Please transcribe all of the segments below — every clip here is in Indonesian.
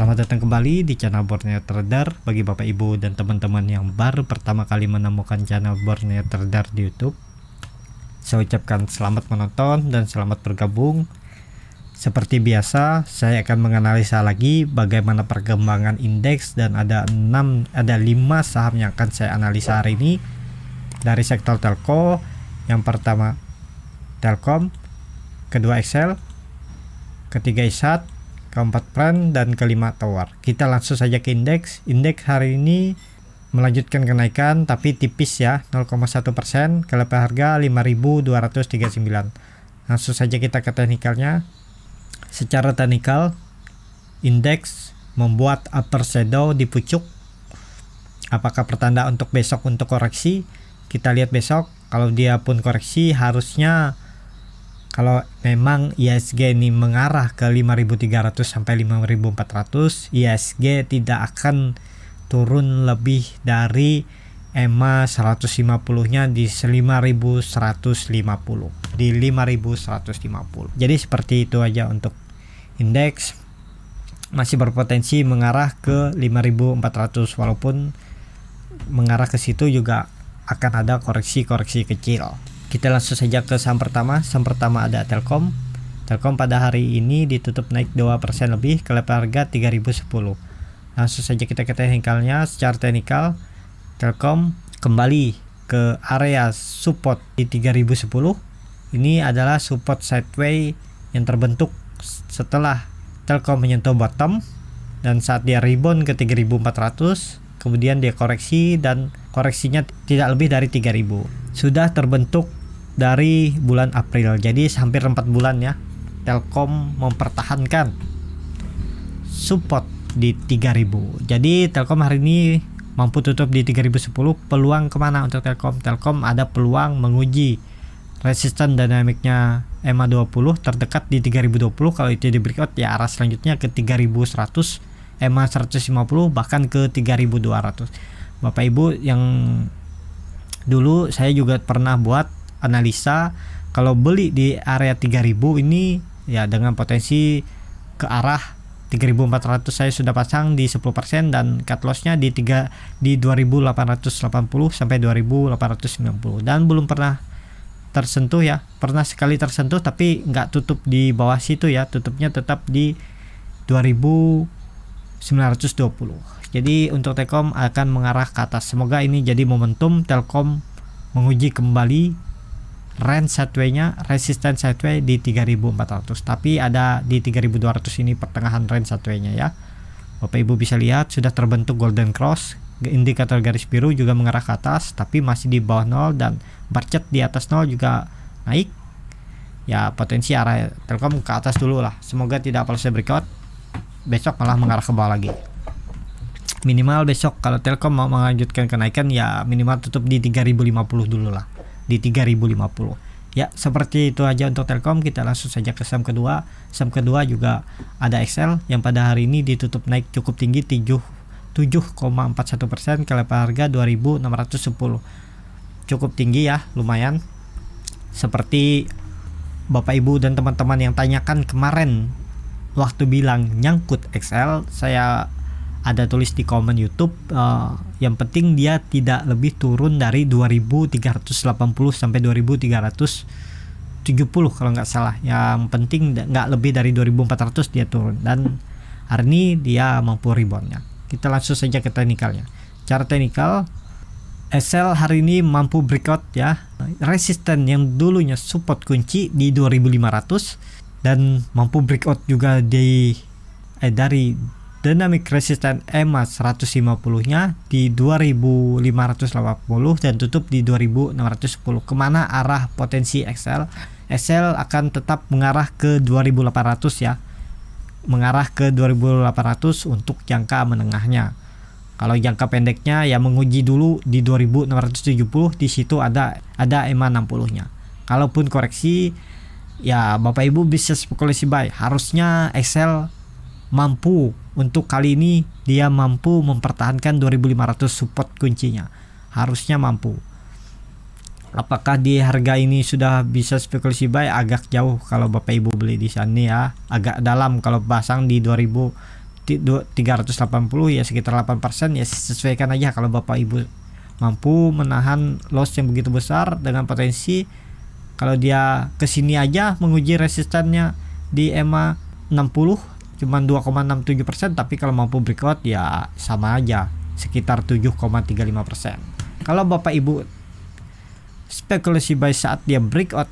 Selamat datang kembali di channel Borneo Trader. Bagi Bapak Ibu dan teman-teman yang baru pertama kali menemukan channel Borneo Trader di YouTube, saya ucapkan selamat menonton dan selamat bergabung. Seperti biasa, saya akan menganalisa lagi bagaimana perkembangan indeks, dan ada 5 saham yang akan saya analisa hari ini dari sektor telco. Yang pertama Telkom, kedua Excel, ketiga Isat, keempat Pren, dan kelima Tower. Kita langsung saja ke indeks. Indeks hari ini melanjutkan kenaikan tapi tipis ya, 0,1%, ke level harga 5.239. Langsung saja kita ke teknikalnya. Secara teknikal, indeks membuat upper shadow di pucuk. Apakah pertanda untuk besok untuk koreksi? Kita lihat besok. Kalau dia pun koreksi, harusnya kalau memang IHSG ini mengarah ke 5.300 sampai 5.400, IHSG tidak akan turun lebih dari EMA 150-nya di 5.150, di 5.150. Jadi seperti itu aja untuk indeks, masih berpotensi mengarah ke 5.400, walaupun mengarah ke situ juga akan ada koreksi-koreksi kecil. Kita langsung saja ke saham pertama. Saham pertama ada Telkom. Telkom pada hari ini ditutup naik 2% lebih ke level harga 3010. Langsung saja kita ke teknikalnya. Secara teknikal, Telkom kembali ke area support di 3010. Ini adalah support sideways yang terbentuk setelah Telkom menyentuh bottom, dan saat dia rebound ke 3400, kemudian dia koreksi, dan koreksinya tidak lebih dari 3000. Sudah terbentuk dari bulan April, jadi hampir 4 bulan ya Telkom mempertahankan support di 3000. Jadi Telkom hari ini mampu tutup di 3010. Peluang kemana untuk Telkom? Telkom ada peluang menguji resisten dinamiknya EMA 20 terdekat di 3020. Kalau itu di breakout, ya arah selanjutnya ke 3100, EMA 150, bahkan ke 3200. Bapak Ibu yang dulu saya juga pernah buat analisa, kalau beli di area 3000 ini ya dengan potensi ke arah 3400, saya sudah pasang di 10%, dan cut lossnya di 2880 sampai 2890, dan belum pernah tersentuh ya. Pernah sekali tersentuh tapi nggak tutup di bawah situ ya, tutupnya tetap di 2920. Jadi untuk Telkom akan mengarah ke atas. Semoga ini jadi momentum Telkom menguji kembali range sideway-nya, resisten sideway di 3400, tapi ada di 3200 ini pertengahan range sideway-nya ya. Bapak Ibu bisa lihat sudah terbentuk golden cross, indikator garis biru juga mengarah ke atas tapi masih di bawah 0, dan bar chart di atas 0 juga naik. Ya potensi arah Telkom ke atas dulu lah. Semoga tidak selesai breakout, besok malah mengarah ke bawah lagi. Minimal besok kalau Telkom mau melanjutkan kenaikan, ya minimal tutup di 3050 dulu lah, di 3050. Ya seperti itu aja untuk Telkom. Kita langsung saja ke saham kedua. Saham kedua juga ada Excel yang pada hari ini ditutup naik cukup tinggi 7,41% ke level harga 2610. Cukup tinggi ya, lumayan. Seperti Bapak Ibu dan teman-teman yang tanyakan kemarin waktu bilang nyangkut Excel, saya ada tulis di komen YouTube, yang penting dia tidak lebih turun dari 2380 sampai 2370 kalau nggak salah. Yang penting nggak lebih dari 2400 dia turun, dan hari ini dia mampu reboundnya. Kita langsung saja ke teknikalnya. Cara teknikal, Excel hari ini mampu breakout ya, resisten yang dulunya support kunci di 2500, dan mampu breakout juga dari dynamic resistance EMA 150-nya di 2580, dan tutup di 2610. Kemana arah potensi Excel? Excel akan tetap mengarah ke 2800 ya, mengarah ke 2800 untuk jangka menengahnya. Kalau jangka pendeknya ya menguji dulu di 2670, di situ ada EMA 60-nya. Kalaupun koreksi, ya Bapak Ibu bisa spekulasi buy. Harusnya Excel mampu untuk kali ini, dia mampu mempertahankan 2500 support kuncinya, harusnya mampu. Apakah di harga ini sudah bisa spekulasi buy? Agak jauh kalau Bapak Ibu beli di sana ya, agak dalam kalau pasang di 2000 380 ya sekitar 8%, ya sesuaikan aja. Kalau Bapak Ibu mampu menahan loss yang begitu besar dengan potensi kalau dia kesini aja menguji resistannya di EMA 60 cuman 2,67%, tapi kalau mampu breakout ya sama aja sekitar 7,35%. Kalau Bapak Ibu spekulasi buy saat dia breakout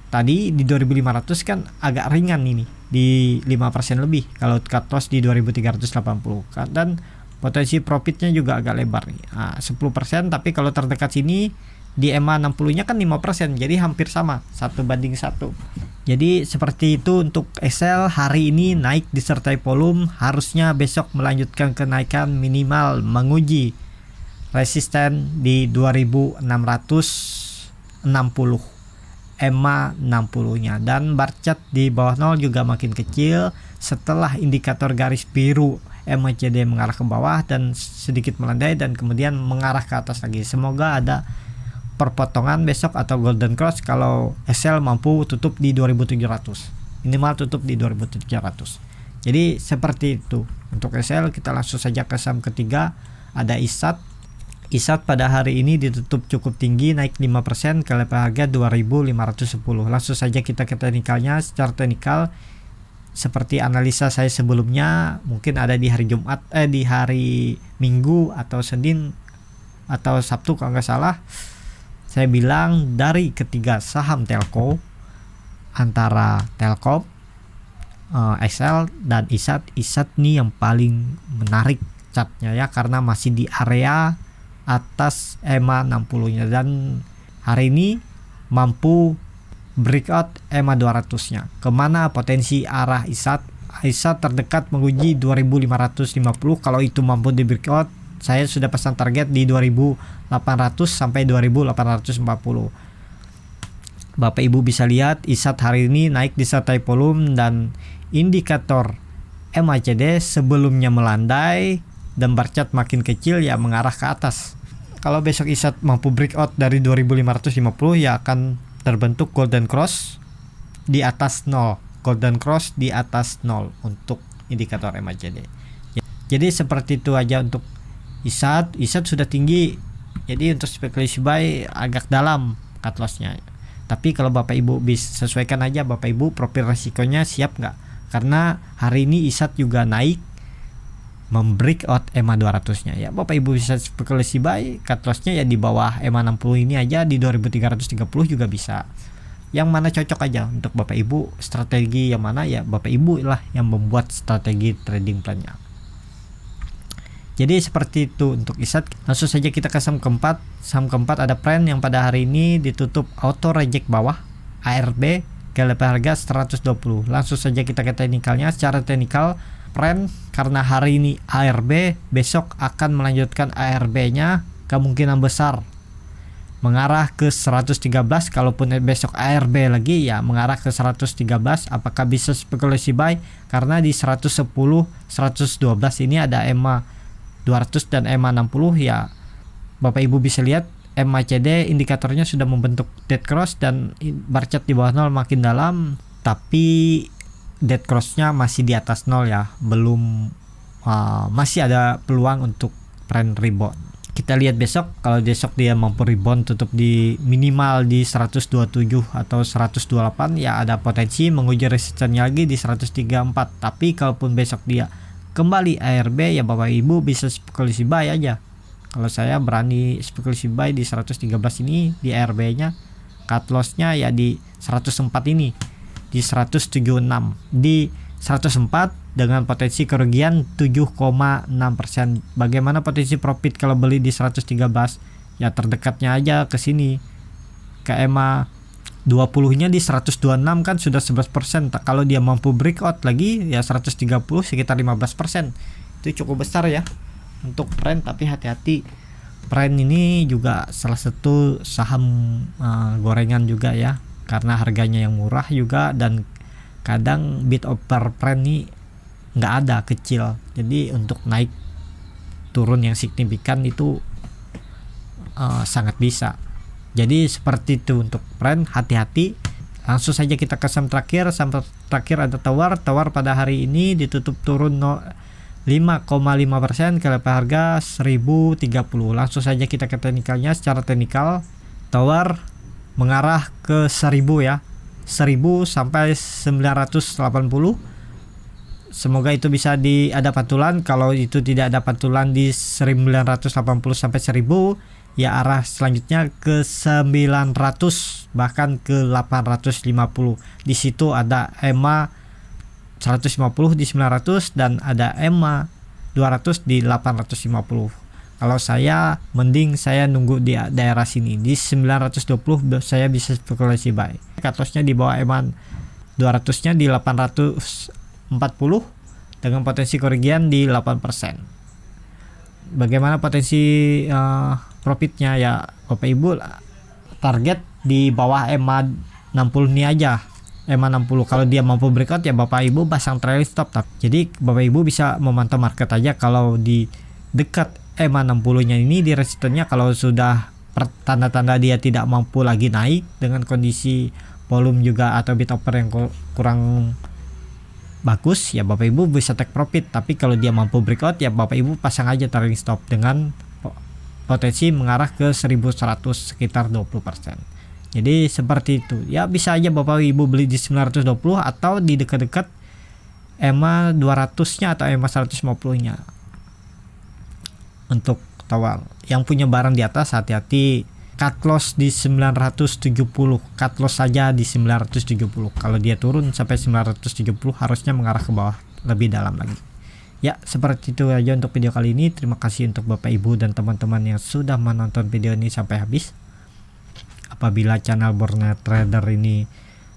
tadi di 2500 kan agak ringan ini di 5% lebih kalau cut loss di 2380 dan potensi profitnya juga agak lebar nih. 10%, tapi kalau terdekat sini di EMA 60 nya kan 5%, jadi hampir sama 1:1. Jadi seperti itu untuk Excel. Hari ini naik disertai volume, harusnya besok melanjutkan kenaikan minimal menguji resisten di 2660 EMA 60 nya, dan bar chart di bawah 0 juga makin kecil setelah indikator garis biru MACD mengarah ke bawah dan sedikit melandai dan kemudian mengarah ke atas lagi. Semoga ada perpotongan besok atau golden cross kalau Excel mampu tutup di 2700, minimal tutup di 2700. Jadi seperti itu untuk Excel. Kita langsung saja ke saham ketiga, ada ISAT. ISAT pada hari ini ditutup cukup tinggi, naik 5% ke level harga 2510. Langsung saja kita ke teknikalnya. Secara teknikal seperti analisa saya sebelumnya, mungkin ada di hari Jumat, di hari Minggu atau Senin atau Sabtu kalau nggak salah, saya bilang dari ketiga saham telco antara Telkom, Excel dan ISAT. ISAT nih yang paling menarik chartnya ya, karena masih di area atas EMA 60 nya dan hari ini mampu breakout EMA 200 nya. Kemana potensi arah ISAT? ISAT terdekat menguji 2550. Kalau itu mampu di breakout, saya sudah pesan target di 2800 sampai 2840. Bapak Ibu bisa lihat ISAT hari ini naik disertai volume dan indikator MACD sebelumnya melandai dan bar chart makin kecil ya mengarah ke atas. Kalau besok ISAT mampu breakout dari 2550 ya akan terbentuk golden cross di atas 0. Golden cross di atas 0 untuk indikator MACD. Jadi seperti itu aja untuk ISAT. ISAT sudah tinggi, jadi untuk spekulasi buy agak dalam cut lossnya. Tapi kalau Bapak Ibu bisa sesuaikan aja Bapak Ibu profil resikonya siap nggak? Karena hari ini ISAT juga naik membreakout EMA 200 nya ya. Bapak Ibu bisa spekulasi buy, cut lossnya ya di bawah EMA 60 ini aja di 2330 juga bisa. Yang mana cocok aja untuk Bapak Ibu, strategi yang mana ya Bapak Ibu lah yang membuat strategi trading plannya. Jadi seperti itu untuk ISAT. Langsung saja kita ke saham keempat. Saham keempat ada Pren yang pada hari ini ditutup auto reject bawah ARB ke level harga 120. Langsung saja kita ke teknikalnya. Secara teknikal Pren karena hari ini ARB, besok akan melanjutkan ARB-nya kemungkinan besar mengarah ke 113. Kalaupun besok ARB lagi ya mengarah ke 113. Apakah bisa spekulasi buy? Karena di 110, 112 ini ada EMA 200 dan EMA 60 ya. Bapak Ibu bisa lihat MACD indikatornya sudah membentuk dead cross dan bar chart di bawah 0 makin dalam, tapi dead cross-nya masih di atas 0 ya. Belum masih ada peluang untuk trend rebound. Kita lihat besok, kalau besok dia mampu rebound tutup di minimal di 127 atau 128 ya ada potensi menguji resistennya lagi di 134. Tapi kalaupun besok dia kembali ARB ya Bapak Ibu bisa spekulasi buy aja. Kalau saya berani spekulasi buy di 113 ini di ARB-nya. Cut loss-nya ya di 104 ini, di 176, di 104 dengan potensi kerugian 7,6%. Bagaimana potensi profit kalau beli di 113? Ya terdekatnya aja ke sini. Ke EMA 20-nya di 126 kan sudah 11%. Kalau dia mampu breakout lagi ya 130 sekitar 15%. Itu cukup besar ya untuk Pren, tapi hati-hati. Pren ini juga salah satu saham gorengan juga ya, karena harganya yang murah juga dan kadang bid over Pren ini nggak ada, kecil. Jadi untuk naik turun yang signifikan itu sangat bisa. Jadi seperti itu untuk Pren, hati-hati. Langsung saja kita ke saham terakhir. Saham terakhir ada Tawar. Tawar pada hari ini ditutup turun 5,5%, KLP harga 1030. Langsung saja kita ke teknikalnya. Secara teknikal tower mengarah ke 1000 ya, 1000 sampai 980. Semoga itu bisa ada pantulan. Kalau itu tidak ada pantulan di 980 sampai 1000, ya arah selanjutnya ke 900 bahkan ke 850. Di situ ada EMA 150 di 900 dan ada EMA 200 di 850. Kalau saya mending saya nunggu di daerah sini di 920, saya bisa spekulasi buy. Cut loss-nya di bawah EMA 200-nya di 840 dengan potensi kerugian di 8%. Bagaimana potensi profitnya ya Bapak Ibu, target di bawah EMA 60 ini aja. EMA 60 kalau dia mampu breakout ya Bapak Ibu pasang trailing stop. Jadi Bapak Ibu bisa memantau market aja. Kalau di dekat EMA 60 nya ini di resistennya, kalau sudah tanda-tanda dia tidak mampu lagi naik dengan kondisi volume juga atau bid offer yang kurang bagus, ya Bapak Ibu bisa take profit. Tapi kalau dia mampu breakout ya Bapak Ibu pasang aja trailing stop dengan potensi mengarah ke 1100 sekitar 20%. Jadi seperti itu ya, bisa aja Bapak Ibu beli di 920 atau di dekat-dekat EMA 200 nya atau EMA 150 nya. Untuk tower yang punya barang di atas, hati-hati, cut loss di 970, cut loss saja di 970. Kalau dia turun sampai 970 harusnya mengarah ke bawah lebih dalam lagi. Ya, seperti itu aja untuk video kali ini. Terima kasih untuk Bapak Ibu dan teman-teman yang sudah menonton video ini sampai habis. Apabila channel Borneo Trader ini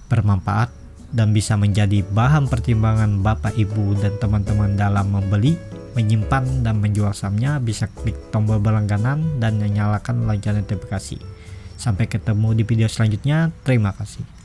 bermanfaat dan bisa menjadi bahan pertimbangan Bapak Ibu dan teman-teman dalam membeli, menyimpan dan menjual sahamnya, bisa klik tombol berlangganan dan nyalakan lonceng notifikasi. Sampai ketemu di video selanjutnya. Terima kasih.